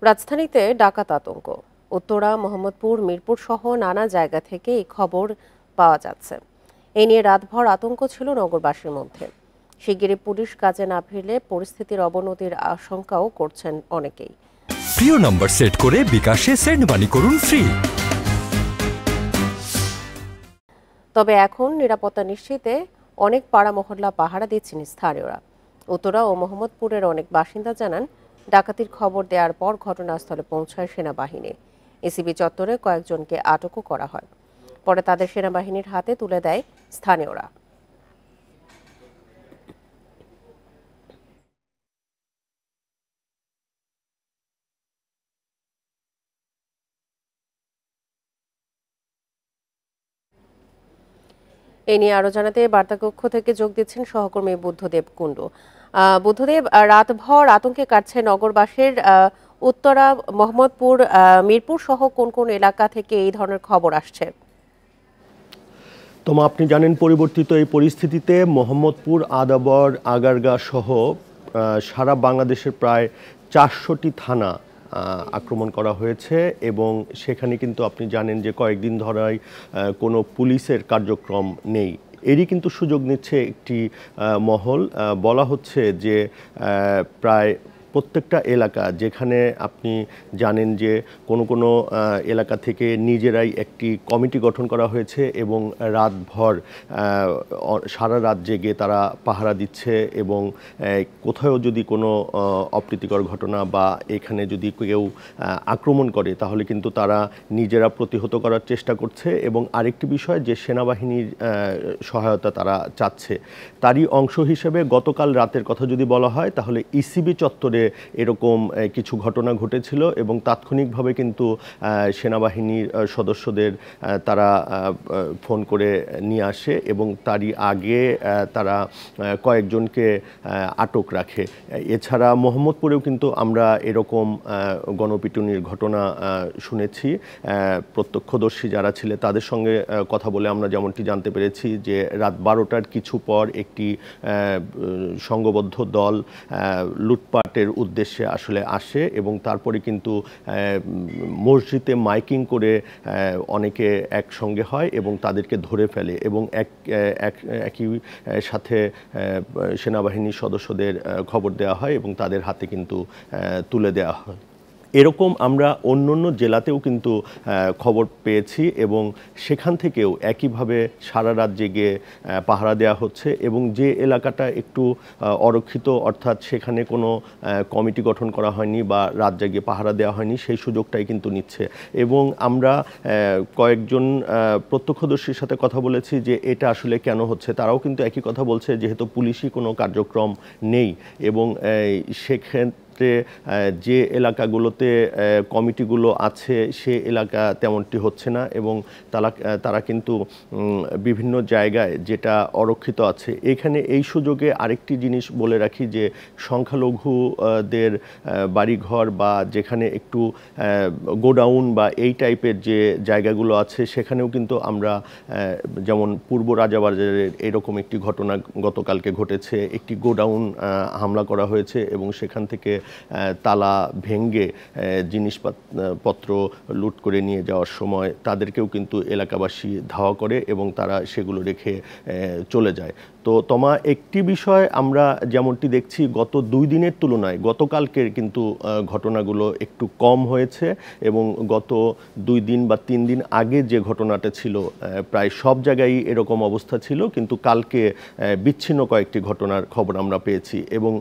রাজধানীতে ডাকাত আতঙ্ক। উত্তরা, মোহাম্মদপুর, মিরপুর সহ নানা জায়গা থেকে এই খবর পাওয়া যাচ্ছে। এ নিয়ে রাতভর আতঙ্ক ছিল নগরবাসীর মধ্যে। শিগগিরই পুলিশ কাজে না ফিরলে পরিস্থিতির অবনতির আশঙ্কাও করছেন অনেকেই। প্রিয় নম্বর সেট করে বিকাশে সেন্ড মানি করুন ফ্রি। তবে এখন নিরাপত্তা নিশ্চিতে অনেক পাড়া মহল্লা পাহারা দিচ্ছেন স্থানীয়রা। উত্তরা ও মোহাম্মদপুরের অনেক বাসিন্দা জানান, ডাকাতির খবর দেওয়ার পর ঘটনাস্থলে পৌঁছায় সেনাবাহিনী। এসিবি চত্বরে কয়েকজনকে আটকও করা হয়। পরে তাদের সেনাবাহিনীর হাতে তুলে দেয় স্থানীয়রা। এ নিয়ে আরো জানাতে বার্তাকক্ষ থেকে যোগ দিচ্ছেন সহকর্মী বুদ্ধদেব কুণ্ডু। বুদ্ধদেব, রাতভর আতঙ্কে কাটছে নগরবাসীর। উত্তরা, মোহাম্মদপুর, মিরপুর সহ কোন কোন এলাকা থেকে এই ধরনের খবর আসছে? আপনি জানেন, পরিবর্তিত এই পরিস্থিতিতে মোহাম্মদপুর, আদাবর, আগারগাঁ সহ সারা বাংলাদেশের প্রায় 400টি থানা আক্রমণ করা হয়েছে এবং সেখানে কিন্তু আপনি জানেন যে কয়েকদিন ধরেই কোনো পুলিশের কার্যক্রম নেই। এরই কিন্তু সুযোগ নিচ্ছে একটি মহল। বলা হচ্ছে যে প্রায় প্রত্যেকটা এলাকা, যেখানে আপনি জানেন যে কোনো এলাকা থেকে নিজেরাই একটি কমিটি গঠন করা হয়েছে এবং রাতভর সারা রাত জেগে তারা পাহারা দিচ্ছে এবং কোথাও যদি কোনো অপ্রীতিকর ঘটনা বা এখানে যদি কেউ আক্রমণ করে তাহলে কিন্তু তারা নিজেরা প্রতিহত করার চেষ্টা করছে। এবং আরেকটি বিষয় যে সেনাবাহিনীর সহায়তা তারা চাচ্ছে, তারই অংশ হিসেবে গতকাল রাতের কথা যদি বলা হয় তাহলে ইসিবি চত্বরে এরকম কিছু ঘটনা ঘটেছিল এবং তাৎক্ষণিকভাবে কিন্তু সেনাবাহিনীর সদস্যদের তারা ফোন করে নিয়ে আসে এবং তারই আগে তারা কয়েকজনকে আটক রাখে। এছাড়া মোহাম্মদপুরেও কিন্তু আমরা এরকম গণপিটুনির ঘটনা শুনেছি। প্রত্যক্ষদর্শী যারা ছিলেন তাদের সঙ্গে কথা বলে আমরা যেমনটি জানতে পেরেছি যে রাত 12টার কিছু পর একটি সংঘবদ্ধ দল লুটপাটের উদ্দেশ্যে আসলে আসে এবং তারপরে কিন্তু মসজিদে মাইকিং করে অনেকে একসঙ্গে হয় এবং তাদেরকে ধরে ফেলে এবং একই সাথে সেনাবাহিনীর সদস্যদের খবর দেওয়া হয় এবং তাদের হাতে কিন্তু তুলে দেওয়া হয়। এরকম আমরা অন্য জেলাতেও কিন্তু খবর পেয়েছি এবং সেখান থেকেও একইভাবে সারা রাত জেগে পাহারা দেওয়া হচ্ছে এবং যে এলাকাটা একটু অরক্ষিত, অর্থাৎ সেখানে কোনো কমিটি গঠন করা হয়নি বা রাত জেগে পাহারা দেওয়া হয়নি, সেই সুযোগটাই কিন্তু নিচ্ছে। এবং আমরা কয়েকজন প্রত্যক্ষদর্শীর সাথে কথা বলেছি যে এটা আসলে কেন হচ্ছে। তারাও কিন্তু একই কথা বলছে, যেহেতু পুলিশি কোনো কার্যক্রম নেই এবং সেক্ষেত্রে যে এলাকাগুলোতে কমিটিগুলো আছে সে এলাকা তেমনটি হচ্ছে না এবং তারা কিন্তু বিভিন্ন জায়গায় যেটা অরক্ষিত আছে। এখানে এই সুযোগে আরেকটি জিনিস বলে রাখি যে সংখ্যালঘুদের বাড়িঘর বা যেখানে একটু গোডাউন বা এই টাইপের যে জায়গাগুলো আছে সেখানেও কিন্তু আমরা যেমন পূর্ব রাজাবাজারের এরকম একটি ঘটনা গতকালকে ঘটেছে। একটি গোডাউন হামলা করা হয়েছে এবং সেখান থেকে তালা ভেঙে জিনিসপত্র লুট করে নিয়ে যাওয়ার সময় তাদেরকেও কিন্তু এলাকাবাসী ধাওয়া করে এবং তারা সেগুলো রেখে চলে যায়। তো একটি বিষয় আমরা যেমনটি দেখছি, গত 2 দিনের তুলনায় গতকালকের কিন্তু ঘটনাগুলো একটু কম হয়েছে এবং গত 2 দিন বা 3 দিন আগে যে ঘটনাটা ছিল প্রায় সব জায়গায় এরকম অবস্থা ছিল, কিন্তু কালকে বিচ্ছিন্ন কয়েকটি ঘটনার খবর আমরা পেয়েছি এবং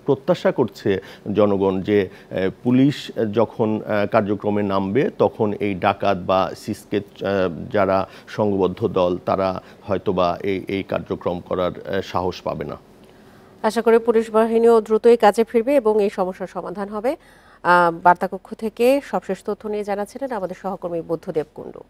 প্রত্যাশা করছে জনগণ যে পুলিশ যখন কার্যক্রমে নামবে তখন এই ডাকাত বা সিসকে যারা সংঘবদ্ধ দল তারা হয়তোবা এই কার্যক্রম করার সাহস পাবে না। আশা করি পুলিশ বাহিনীও দ্রুতই কাজে ফিরবে এবং এই সমস্যার সমাধান হবে। বার্তাকক্ষ থেকে সবশেষ তথ্য নিয়ে জানাচ্ছিলেন আমাদের সহকর্মী বুদ্ধদেব কুণ্ডু।